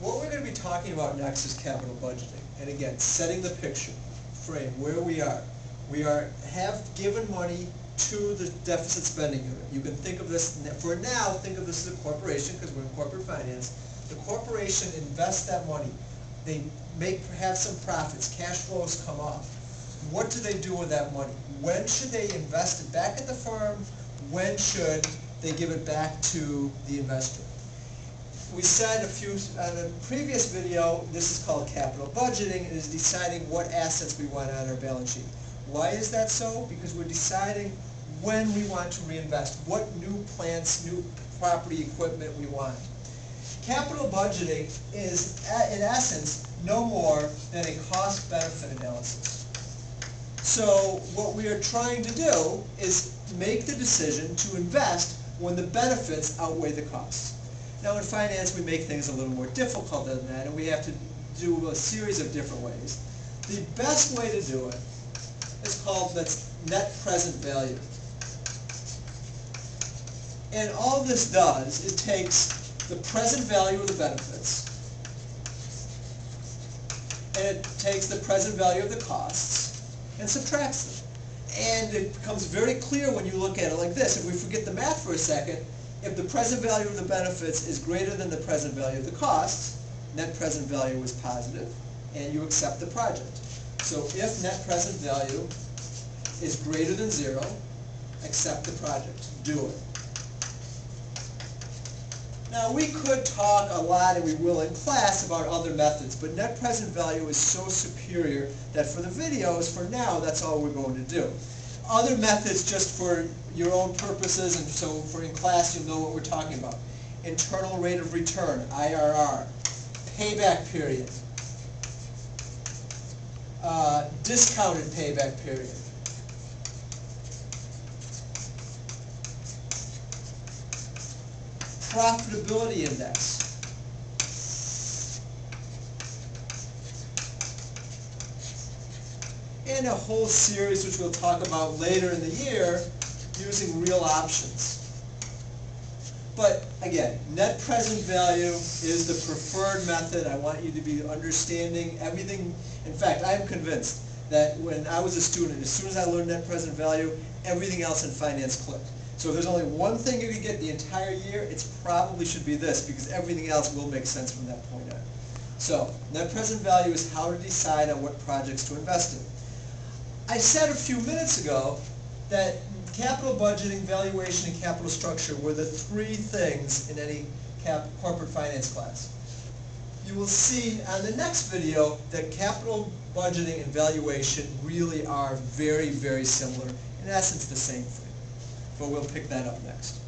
What we're going to be talking about next is capital budgeting. And again, setting the picture, frame, where we are. Have given money to the deficit spending unit. You can think of this, for now, think of this as a corporation because we're in corporate finance. The corporation invests that money. They have some profits, cash flows come off. What do they do with that money? When should they invest it back at the firm? When should they give it back to the investor? We said on a previous video, this is called capital budgeting. It is deciding what assets we want on our balance sheet. Why is that so? Because we're deciding when we want to reinvest, what new plants, new property equipment we want. Capital budgeting is, in essence, no more than a cost-benefit analysis. So what we are trying to do is make the decision to invest when the benefits outweigh the costs. Now in finance we make things a little more difficult than that, and we have to do a series of different ways. The best way to do it is called net present value. And all this does, it takes the present value of the benefits, and it takes the present value of the costs and subtracts them. And it becomes very clear when you look at it like this. If we forget the math for a second, if the present value of the benefits is greater than the present value of the costs, net present value is positive, and you accept the project. So if net present value is greater than 0, accept the project. Do it. Now we could talk a lot, and we will in class, about other methods, but net present value is so superior that for the videos, for now, that's all we're going to do. Other methods, just for your own purposes, and so for in class you'll know what we're talking about. Internal rate of return, IRR, payback period, discounted payback period. Profitability index. And a whole series which we'll talk about later in the year using real options. But again, net present value is the preferred method. I want you to be understanding everything. In fact, I'm convinced that when I was a student, as soon as I learned net present value, everything else in finance clicked. So if there's only one thing you can get the entire year, it probably should be this, because everything else will make sense from that point on. So net present value is how to decide on what projects to invest in. I said a few minutes ago that capital budgeting, valuation, and capital structure were the three things in any corporate finance class. You will see on the next video that capital budgeting and valuation really are very, very similar. In essence, the same thing. But we'll pick that up next.